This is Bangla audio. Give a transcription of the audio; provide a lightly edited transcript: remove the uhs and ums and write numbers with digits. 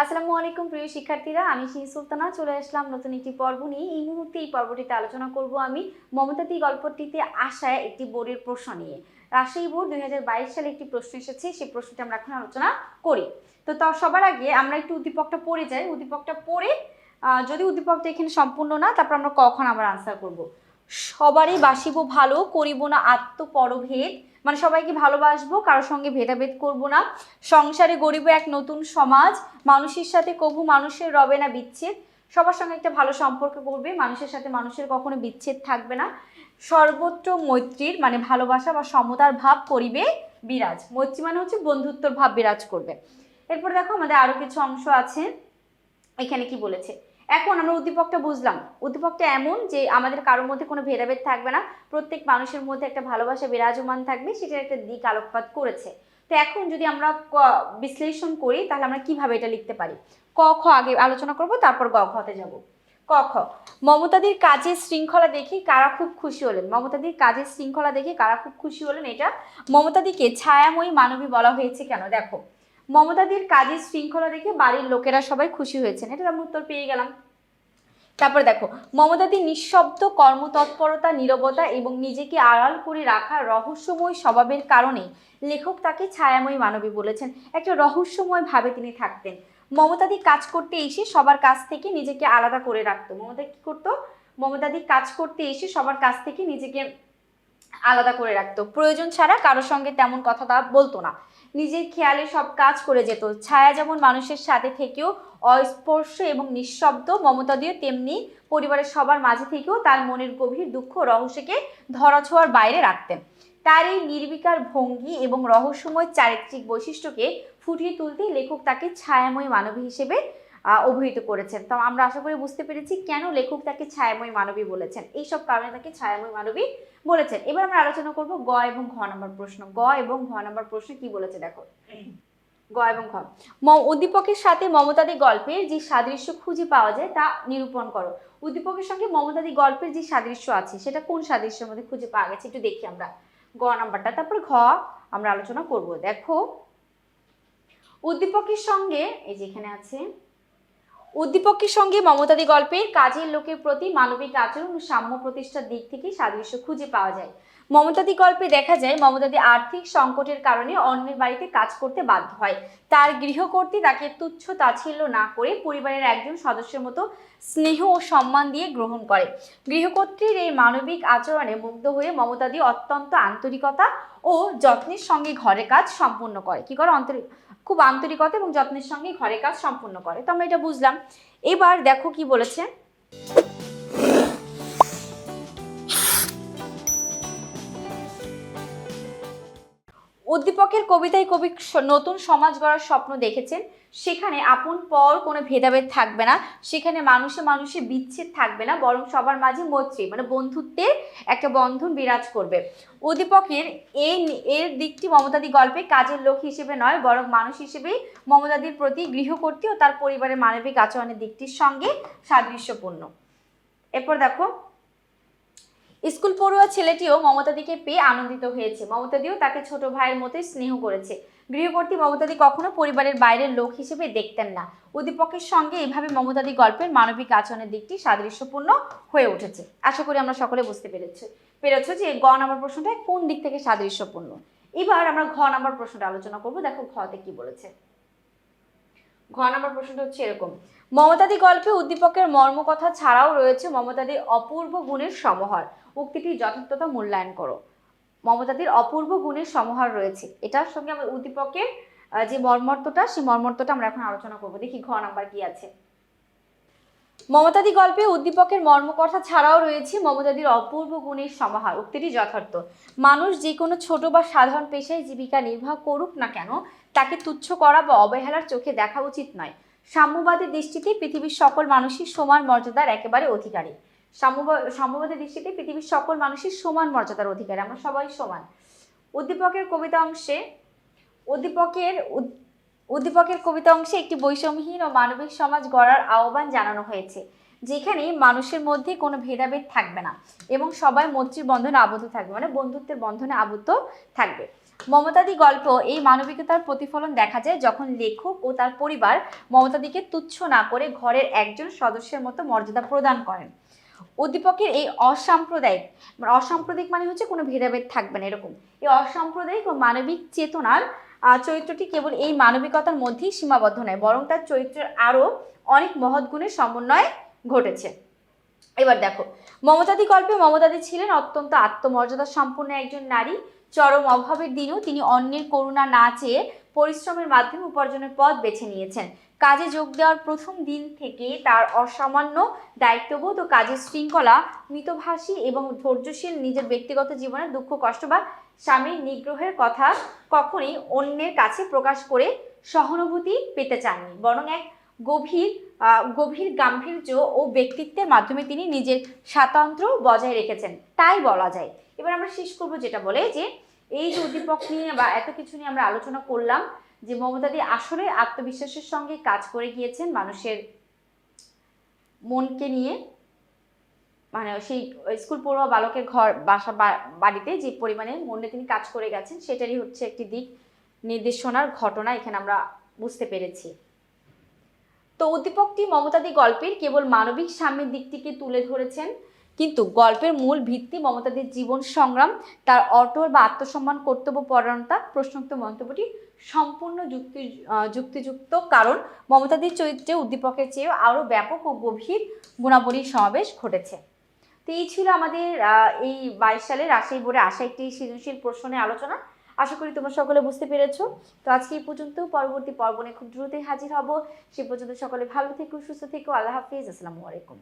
আসসালামু আলাইকুম প্রিয় শিক্ষার্থীরা, আমি শিন সুলতানা চলে আসলাম নতুন একটি পর্ব নিয়ে। এই মুহূর্তে এই পর্বটিতে আলোচনা করব আমি মমতাদি গল্পটিতে আসা একটি বোর্ডের প্রশ্ন নিয়ে। রাজশাহী বোর্ড 2022 সালে একটি প্রশ্ন এসেছে, সেই প্রশ্নটি আমরা এখন আলোচনা করি। তো সবার আগে আমরা একটু উদ্দীপকটা পড়ে যাই। উদ্দীপকটা পড়ে যদি উদ্দীপকটা এখানে সম্পূর্ণ না, তারপর আমরা কখন আমরা আনসার করব। সবারই বাসিব ভালো, করিব না আত্মপরভেদ, মানে সবাইকে ভালোবাসবো, কারোর সঙ্গে ভেদাভেদ করব না। সংসারে গড়িব এক নতুন সমাজ, মানুষের সাথে কভু মানুষের রবে না বিচ্ছেদ। সবার সঙ্গে একটা ভালো সম্পর্ক করবে, মানুষের সাথে মানুষের কখনো বিচ্ছেদ থাকবে না। সর্বত্র মৈত্রীর মানে ভালোবাসা বা সমতার ভাব করিবে বিরাজ। মৈত্রী মানে হচ্ছে বন্ধুত্বর ভাব বিরাজ করবে। এরপর দেখো আমাদের আরো কিছু অংশ আছে। এখানে কি বলেছে, এখন আমরা উদ্দীপকটা বুঝলাম। উদ্দীপকটা এমন যে আমাদের কারোর মধ্যে কোনো ভেদাভেদ থাকবে না, প্রত্যেক মানুষের মধ্যে একটা ভালোবাসা বিরাজমান থাকবে, সেটার একটা দিক আলোকপাত করেছে। তো এখন যদি আমরা বিশ্লেষণ করি, তাহলে আমরা কিভাবে এটা লিখতে পারি। ক খ আগে আলোচনা করব, তারপর গ খতে যাব। ক খ, মমতাদির কাজের শৃঙ্খলা দেখে কারা খুব খুশি হলেন। মমতাদির কাজের শৃঙ্খলা দেখে কারা খুব খুশি হলেন, এটা মমতাদিকে ছায়াময়ী মানবী বলা হয়েছে কেন। দেখো, মমতাদির কাজের শৃঙ্খলা দেখে বাড়ির লোকেরা সবাই খুশি হয়েছেন, এটা আমরা উত্তর পেয়ে গেলাম। তারপর দেখো, মমতাদির নিঃশব্দ কর্মতৎপরতা, নীরবতা এবং নিজেকে আড়াল করে রাখা রহস্যময় স্বভাবের কারণে লেখক তাকে ছায়াময়ী মানবী বলেছেন। একটা রহস্যময় ভাবে তিনি থাকতেন। মমতাদি কাজ করতে এসে সবার কাছ থেকে নিজেকে আলাদা করে রাখতো। মমতা কি করতো? মমতাদি কাজ করতে এসে সবার কাছ থেকে নিজেকে আলাদা করে রাখতো, প্রয়োজন ছাড়া কারোর সঙ্গে তেমন কথা বলতো না, নিজের খেয়ালে সব কাজ করে যেত। ছায়া যেমন মানুষের সাথে থেকেও অস্পর্শ এবং নিঃশব্দ, মমতাদিও তেমনি পরিবারের সবার মাঝে থেকেও তার মনের গভীর দুঃখ রহস্যকে ধরাছোঁয়ার বাইরে রাখতেন। তার এই নির্বিকার ভঙ্গি এবং রহস্যময় চারিত্রিক বৈশিষ্ট্যকে ফুটিয়ে তুলতে লেখক তাকে ছায়াময়ী মানবী হিসেবে অভিহিত করেছেন। তো আমরা আশা করি বুঝতে পেরেছি কেন লেখক তাকে ছায়াময়ী মানবী বলেছেন, এইসব কারণে তাকে ছায়াময়ী মানবী বলেছেন। এবার আমরা আলোচনা করব গ এবং ঘ নম্বর প্রশ্ন। গ এবং ঘ নম্বর প্রশ্ন কি বলেছে দেখো। গ এবং ঘ, উদ্দীপকের সাথে মমতাদি গল্পের যে সাদৃশ্য খুঁজে পাওয়া যায় তা নিরূপণ করো। উদ্দীপকের সঙ্গে মমতাদি গল্পের যে সাদৃশ্য আছে, সেটা কোন সাদৃশ্যের মধ্যে খুঁজে পাওয়া গেছে একটু দেখি আমরা গ নাম্বারটা। তারপর ঘ আমরা আলোচনা করব। দেখো, উদ্দীপকের সঙ্গে এই যে এখানে আছে, উদ্দীপকের সঙ্গে মমতাদি গল্পের কাজের লোকের প্রতি মানবিক আচরণ ও সাম্য প্রতিষ্ঠার দিক থেকে সাদৃশ্য খুঁজে পাওয়া যায়। মমতাদি গল্পে দেখা যায় মমতাদি আর্থিক সংকটের কারণে অন্যের বাড়িতে কাজ করতে বাধ্য হয়। তার গৃহকর্ত্রী তাকে তুচ্ছ তাচ্ছিল্য না করে পরিবারের একজন সদস্যের মতো স্নেহ ও সম্মান দিয়ে গ্রহণ করে। গৃহকর্ত্রীর এই মানবিক আচরণে মুগ্ধ হয়ে মমতাদি অত্যন্ত আন্তরিকতা ও যত্নের সঙ্গে ঘরের কাজ সম্পূর্ণ করে। কি করে? খুব আন্তরিকতা এবং যত্নের সঙ্গে ঘরের কাজ সম্পূর্ণ করে। তো আমরা এটা বুঝলাম। এবার দেখো কি বলেছে, উদ্দীপকের কবিতায় কবি নতুন সমাজ গড়ার স্বপ্ন দেখেছেন। সেখানে আপন পর কোনো ভেদাভেদ থাকবে না, সেখানে মানুষে মানুষে বিচ্ছেদ থাকবে না, বরং সবার মাঝে মৈত্রী মানে বন্ধুত্বের একটা বন্ধন বিরাজ করবে। উদ্দীপকের এর দিকটি মমতাদি গল্পে কাজের লোক হিসেবে নয়, বরং মানুষ হিসেবেই মমতাদির প্রতি গৃহকর্ত্রী ও তার পরিবারের মানবিক আচরণের দিকটির সঙ্গে সাদৃশ্যপূর্ণ। এরপর দেখো, স্কুল পড়ুয়া ছেলেটিও মমতাদিকে পেয়ে আনন্দিত হয়েছে। মমতাদিও তাকে ছোট ভাইয়ের মতোই স্নেহ করেছে। গৃহকর্ত্রী মমতাদি কখনো পরিবারের বাইরের লোক হিসেবে দেখতেন না। উদ্দীপকের সঙ্গে এভাবে মমতাদি গল্পের মানবিক আচরণের দিকটি সাদৃশ্যপূর্ণ হয়ে উঠেছে। আশা করি আমরা সকলে বুঝতে পেরেছো যে গ নম্বর প্রশ্নটা কোন দিক থেকে সাদৃশ্যপূর্ণ। এবার আমরা ঘ নম্বর প্রশ্নটা আলোচনা করব। দেখো ঘতে কি বলেছে। ঘ নম্বর প্রশ্নটা হচ্ছে এরকম, মমতাদি গল্পে উদ্দীপকের মর্মকথা ছাড়াও রয়েছে মমতাদির অপূর্ব গুণের সমাহার। উক্তিটির যথার্থতা মূল্যায়ন করো। মমতাদির অপূর্ব গুণের সমাহার রয়েছে, এটার সঙ্গে আমরা উদ্দীপকের যে মর্মর্থটা, সেই মর্মর্থটা আমরা এখন আলোচনা করব। দেখি ঘ নাম্বার কি আছে। মমতাদি গল্পে উদ্দীপকের মর্মকথা ছাড়াও রয়েছে মমতাদির অপূর্ব গুণের সমাহার। উক্তিটি যথার্থ। মানুষ যে কোনো ছোট বা সাধারণ পেশায় জীবিকা নির্বাহ করুক না কেন, তাকে তুচ্ছ করা বা অবহেলার চোখে দেখা উচিত নয়। সাম্যবাদী দৃষ্টিতে পৃথিবীর সকল মানুষই সমান মর্যাদার একেবারে অধিকারী। সাম্যবাদী দৃষ্টিতে পৃথিবীর সকল মানুষই সমান মর্যাদার অধিকারী, আমরা সবাই সমান। উদ্দীপকের কবিতা অংশে উদ্দীপকের কবিতা অংশে একটি বৈষম্যহীন ও মানবিক সমাজ গড়ার আহ্বান জানানো হয়েছে, যেখানে মানুষের মধ্যে কোনো ভেদাভেদ থাকবে না এবং সবাই মৈত্রীর বন্ধনে আবদ্ধ থাকবে, মানে বন্ধুত্বের বন্ধনে আবদ্ধ থাকবে। মমতাদি গল্প এই মানবিকতার প্রতিফলন দেখা যায় যখন লেখক ও তার পরিবার মমতাদিকে তুচ্ছ না করে ঘরের একজন সদস্যের মতো মর্যাদা প্রদান করেন। উদ্দীপকের এই অসাম্প্রদায়িক মানে হচ্ছে কোনো ভেদাভেদ থাকবে না এরকম, এই অসাম্প্রদায়িক ও মানবিক চেতনার চরিত্রটি কেবল এই মানবিকতার মধ্যেই সীমাবদ্ধ নয়, বরং তার চরিত্রের আরো অনেক মহৎ গুণের সমন্বয় ঘটেছে। এবার দেখো, মমতাদি গল্পে মমতাদি ছিলেন অত্যন্ত আত্মমর্যাদা সম্পন্ন একজন নারী। চরম অভাবের দিনেও তিনি অন্যের করুণা না চেয়ে পরিশ্রমের মাধ্যমে উপার্জনের পথ বেছে নিয়েছেন। কাজে যোগ দেওয়ার প্রথম দিন থেকে তার অসামান্য দায়িত্ববোধ ও কাজের শৃঙ্খলা, মিতভাষী এবং ধৈর্যশীল, নিজের ব্যক্তিগত জীবনের দুঃখ কষ্ট বা স্বামীর নিগ্রহের কথা কখনোই অন্যের কাছে প্রকাশ করে সহানুভূতি পেতে চাননি, বরং এক গভীর গাম্ভীর্য ও ব্যক্তিত্বের মাধ্যমে তিনি নিজের স্বাতন্ত্র্য বজায় রেখেছেন, তাই বলা যায়। এবার আমরা শেষ করবো যেটা বলে যে এই যে উদ্দীপক নিয়ে বা এত কিছু নিয়ে আমরা আলোচনা করলাম যে মমতাদি আসলে আত্মবিশ্বাসের সঙ্গে কাজ করে গিয়েছেন মানুষের মনকে নিয়ে, মানে সেই স্কুল পড়ুয়া বালকের বাড়িতে যে পরিমাণে মনে তিনি কাজ করে গেছেন সেটারই হচ্ছে একটি দিক নির্দেশনার ঘটনা এখানে আমরা বুঝতে পেরেছি। তো উদ্দীপকটি মমতাদি গল্পের কেবল মানবিক সাম্যের দিকটিকে তুলে ধরেছেন, কিন্তু গল্পের মূল ভিত্তি মমতাদির জীবন সংগ্রাম, তার অটল বা আত্মসম্মান, কর্তব্যপরায়ণতা। প্রশ্নোক্ত মন্তব্যটি সম্পূর্ণ যুক্তিযুক্ত, কারণ মমতাদির চরিত্রে উদ্দীপকের চেয়েও আরও ব্যাপক ও গভীর গুণাবলীর সমাবেশ ঘটেছে। তো এই ছিল আমাদের এই 22 সালে রাজশাহী বোর্ডে আসা একটি সৃজনশীল প্রশ্নের আলোচনা। আশা করি তোমরা সকলে বুঝতে পেরেছো। তো আজকে এই পর্যন্ত, পরবর্তী পর্ব নিয়ে খুব দ্রুতই হাজির হব। সে পর্যন্ত সকলে ভালো থেকো, সুস্থ থেকো। আল্লাহ হাফিজ, আসসালামু আলাইকুম।